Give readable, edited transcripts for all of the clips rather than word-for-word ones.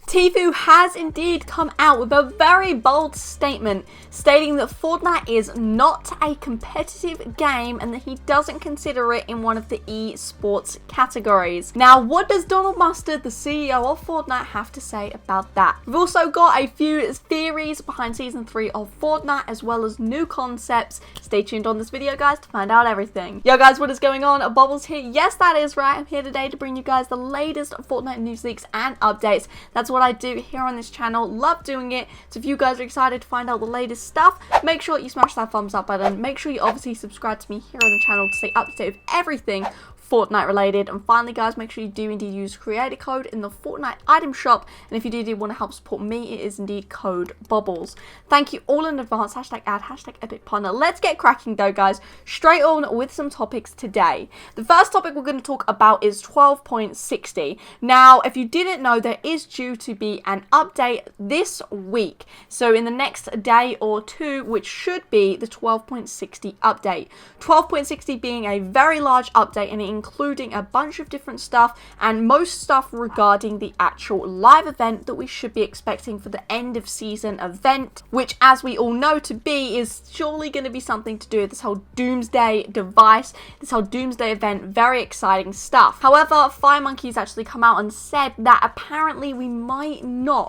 Tfue has indeed come out with a very bold statement stating that Fortnite is not a competitive game and that he doesn't consider it in one of the esports categories. Now, what does Donald Mustard, the CEO of Fortnite, have to say about that? We've also got a few theories behind Season 3 of Fortnite as well as new concepts. Stay tuned on this video, guys, to find out everything. Yo, guys, what is going on? Bobblez here. Yes, that is right. I'm here today to bring you guys the latest Fortnite news leaks and updates. That's what I do here on this channel. Love doing it. So if you guys are excited to find out the latest stuff, make sure you smash that thumbs up button. Make sure you obviously subscribe to me here on the channel to stay up to date with everything Fortnite related. And finally, guys, make sure you do indeed use creator code in the Fortnite item shop, and if you do want to help support me, it is indeed code Bobblez. Thank you all in advance. Hashtag ad, hashtag epic partner. Let's get cracking though, guys, straight on with some topics today. The first topic we're going to talk about is 12.60. Now, if you didn't know, there is due to be an update this week, so in the next day or two, which should be the 12.60 update. 12.60 being a very large update, and it including a bunch of different stuff, and most stuff regarding the actual live event that we should be expecting for the end of season event, which, as we all know to be, is surely going to be something to do with this whole Doomsday device, this whole Doomsday event. Very exciting stuff. However, FireMonkey's actually come out and said that apparently we might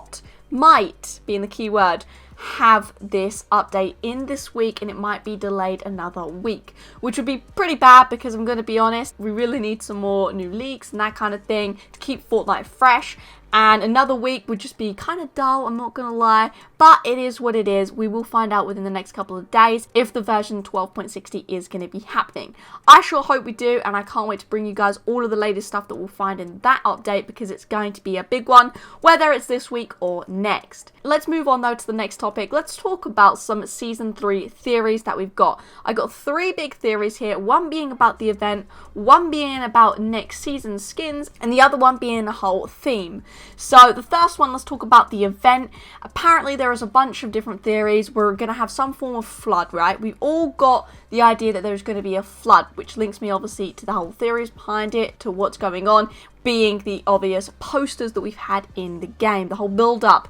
being the key word, have this update in this week, and it might be delayed another week, which would be pretty bad because I'm going to be honest, we really need some more new leaks and that kind of thing to keep Fortnite fresh. And another week would just be kind of dull, I'm not gonna lie, but it is what it is. We will find out within the next couple of days if the version 12.60 is going to be happening. I sure hope we do, and I can't wait to bring you guys all of the latest stuff that we'll find in that update, because it's going to be a big one, whether it's this week or next. Let's move on though to the next topic. Let's talk about some Season 3 theories that we've got. I got three big theories here, one being about the event, one being about next season's skins, and the other one being a whole theme. So the first one, let's talk about the event. Apparently there is a bunch of different theories. We're going to have some form of flood, right? We've all got the idea that there's going to be a flood, which links me obviously to the whole theories behind it, to what's going on, being the obvious posters that we've had in the game. The whole build up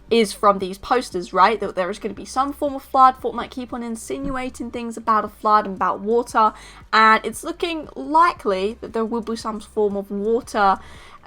is from these posters, right? That there is going to be some form of flood. Fortnite keep on insinuating things about a flood and about water, and it's looking likely that there will be some form of water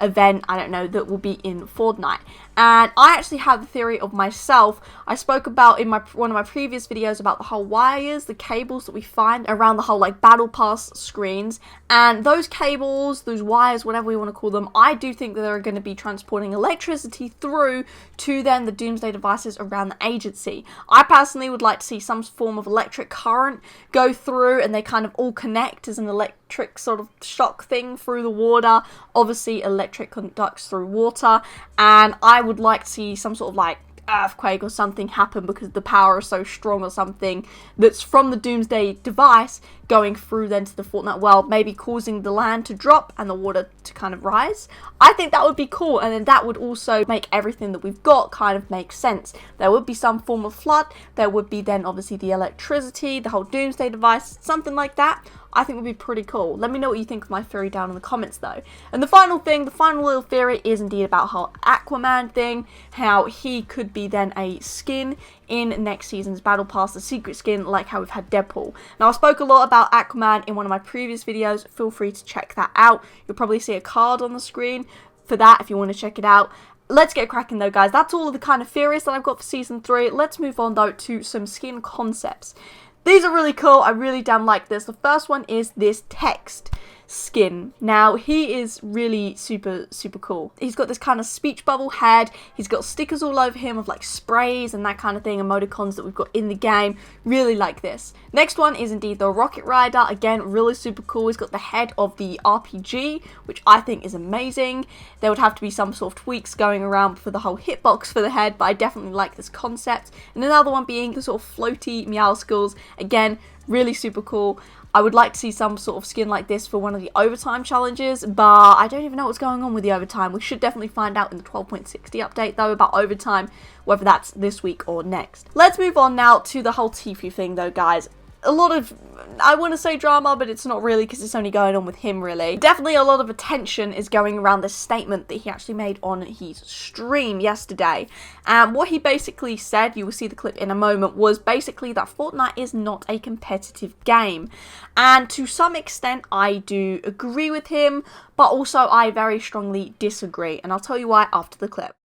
event, I don't know, that will be in Fortnite. And I actually have the theory of myself. I spoke about in one of my previous videos about the whole wires, the cables that we find around the whole like battle pass screens, and those cables, those wires, whatever we want to call them, I do think that they're going to be transporting electricity through to then the Doomsday devices around the agency. I personally would like to see some form of electric current go through, and they kind of all connect as an electric sort of shock thing through the water. Obviously electric conducts through water, and I would like to see some sort of like earthquake or something happen because the power is so strong, or something that's from the Doomsday device going through then to the Fortnite world, maybe causing the land to drop and the water to kind of rise. I think that would be cool, and then that would also make everything that we've got kind of make sense. There would be some form of flood, there would be then obviously the electricity, the whole Doomsday device, something like that. I think would be pretty cool. Let me know what you think of my theory down in the comments though. And the final thing, the final little theory is indeed about how Aquaman thing, how he could be then a skin in next season's Battle Pass, a secret skin like how we've had Deadpool. Now I spoke a lot about Aquaman in one of my previous videos, feel free to check that out. You'll probably see a card on the screen for that if you want to check it out. Let's get cracking though, guys. That's all of the kind of theories that I've got for Season 3. Let's move on though to some skin concepts. These are really cool. I really damn like this. The first one is this text skin. Now, he is really super cool. He's got this kind of speech bubble head. He's got stickers all over him of like sprays and that kind of thing, emoticons that we've got in the game. Really like this. Next one is indeed the Rocket Rider. Again, really super cool. He's got the head of the RPG, which I think is amazing. There would have to be some sort of tweaks going around for the whole hitbox for the head, but I definitely like this concept. And another one being the sort of floaty Meowscles. Again, really super cool. I would like to see some sort of skin like this for one of the overtime challenges, but I don't even know what's going on with the overtime. We should definitely find out in the 12.60 update though about overtime, whether that's this week or next. Let's move on now to the whole Tfue thing though, guys. a lot of, I want to say drama, but it's not really because it's only going on with him, really. Definitely a lot of attention is going around this statement that he actually made on his stream yesterday. And what he basically said, you will see the clip in a moment, was basically that Fortnite is not a competitive game. And to some extent, I do agree with him, but also I very strongly disagree. And I'll tell you why after the clip.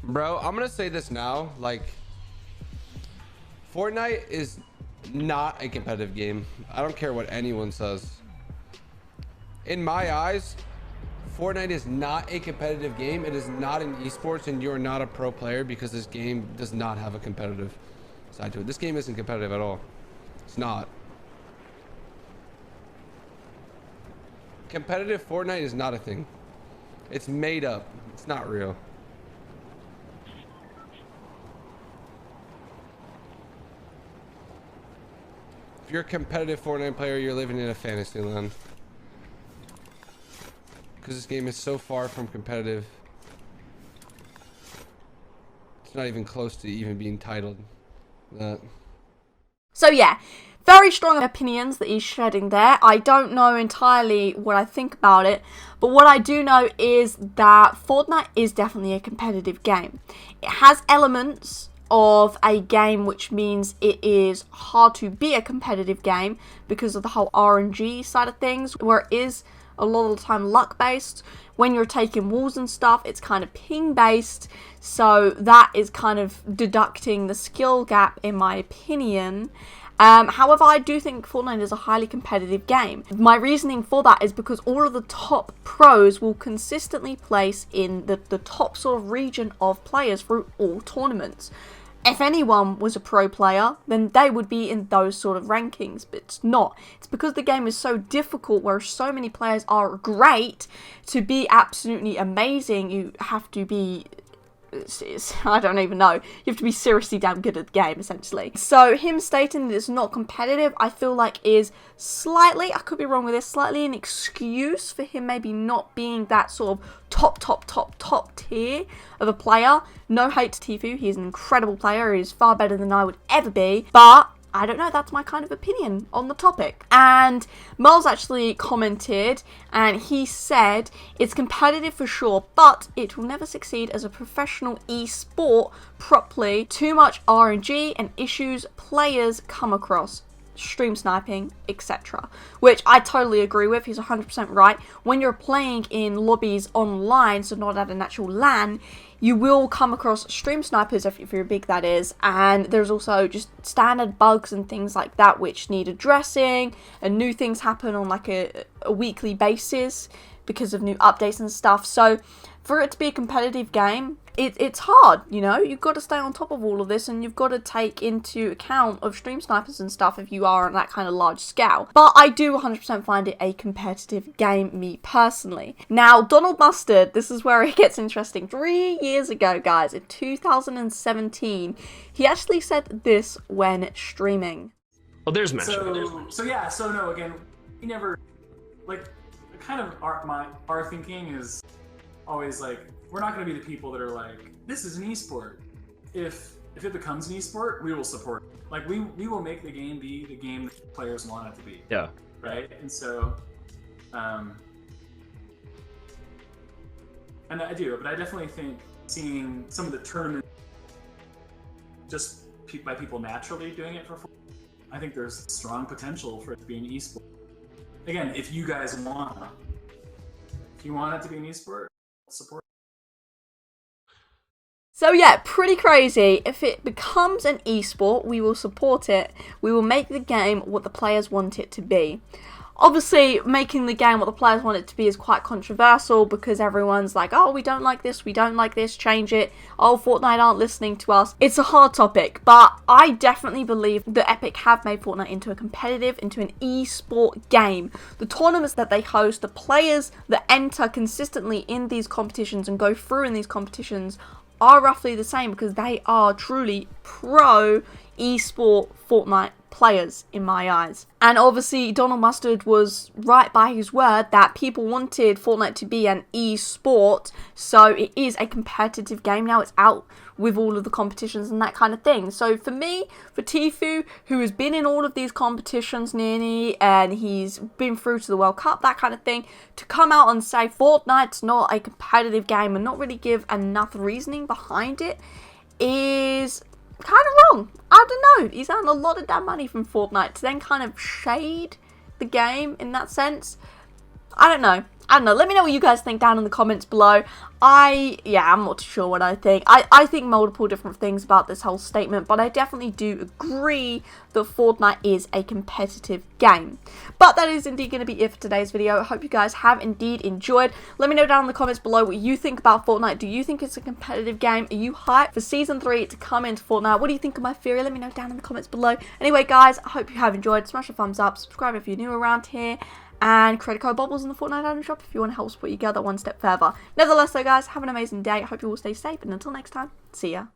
Bro, I'm gonna say this now, like, Fortnite is not a competitive game. I don't care what anyone says. In my eyes, Fortnite is not a competitive game. It is not an esports, and you're not a pro player because this game does not have a competitive side to it. This game isn't competitive at all. It's not. Competitive Fortnite is not a thing. It's made up. It's not real. If you're a competitive Fortnite player, you're living in a fantasy land. Because this game is so far from competitive. It's not even close to even being titled that. So yeah, very strong opinions that he's shedding there. I don't know entirely what I think about it, but what I do know is that Fortnite is definitely a competitive game. It has elements of a game, which means it is hard to be a competitive game because of the whole RNG side of things, where it is a lot of the time luck based. When you're taking walls and stuff, it's kind of ping based, so that is kind of deducting the skill gap in my opinion. However, I do think Fortnite is a highly competitive game. My reasoning for that is because all of the top pros will consistently place in the top sort of region of players through all tournaments. If anyone was a pro player, then they would be in those sort of rankings, but it's not. It's because the game is so difficult, where so many players are great. To be absolutely amazing, you have to be, I don't even know, you have to be seriously damn good at the game, essentially. So him stating that it's not competitive, I feel like is slightly, I could be wrong with this, slightly an excuse for him maybe not being that sort of top tier of a player. No hate to Tfue, he's an incredible player, he's far better than I would ever be, but I don't know, that's my kind of opinion on the topic. And Miles actually commented, and he said, it's competitive for sure, but it will never succeed as a professional esport properly. Too much RNG and issues players come across. Stream sniping, etc. Which I totally agree with. He's 100% right. When you're playing in lobbies online, so not at an actual LAN, you will come across stream snipers, if you're big, that is, and there's also just standard bugs and things like that which need addressing, and new things happen on like a weekly basis because of new updates and stuff. So for it to be a competitive game, it's hard, you know, you've got to stay on top of all of this, and you've got to take into account of stream snipers and stuff if you are on that kind of large scale. But I do 100% find it a competitive game, me personally. Now, Donald Mustard, this is where it gets interesting. 3 years ago, guys, in 2017, he actually said this when streaming. Oh, there's Mash. So no, again, we never, like, kind of our thinking is always like, we're not going to be the people that are like, this is an esport. If it becomes an esport, we will support it. Like, we will make the game be the game that players want it to be. Yeah. Right? And so, and I do, but I definitely think seeing some of the tournaments just by people naturally doing it for fun, I think there's strong potential for it to be an esport. Again, if you guys want it to be an esport, support. So yeah, pretty crazy. If it becomes an esport, we will support it. We will make the game what the players want it to be. Obviously, making the game what the players want it to be is quite controversial because everyone's like, oh, we don't like this, change it. Oh, Fortnite aren't listening to us. It's a hard topic, but I definitely believe that Epic have made Fortnite into an esport game. The tournaments that they host, the players that enter consistently in these competitions and go through in these competitions are roughly the same because they are truly pro esport Fortnite players in my eyes. And obviously Donald Mustard was right by his word that people wanted Fortnite to be an e-sport, so it is a competitive game now. It's out with all of the competitions and that kind of thing. So for me, for Tfue, who has been in all of these competitions nearly, and he's been through to the World Cup, that kind of thing, to come out and say Fortnite's not a competitive game and not really give enough reasoning behind it is kind of wrong. I don't know. He's earned a lot of damn money from Fortnite to then kind of shade the game in that sense. I don't know. Let me know what you guys think down in the comments below. I'm not too sure what I think. I think multiple different things about this whole statement, but I definitely do agree that Fortnite is a competitive game. But that is indeed going to be it for today's video. I hope you guys have indeed enjoyed. Let me know down in the comments below what you think about Fortnite. Do you think it's a competitive game? Are you hyped for Season 3 to come into Fortnite? What do you think of my theory? Let me know down in the comments below. Anyway, guys, I hope you have enjoyed. Smash a thumbs up, subscribe if you're new around here, and creator code Bobblez in the Fortnite item shop if you want to help support you go that one step further. Nevertheless though, guys, have an amazing day. I hope you all stay safe, and until next time, see ya.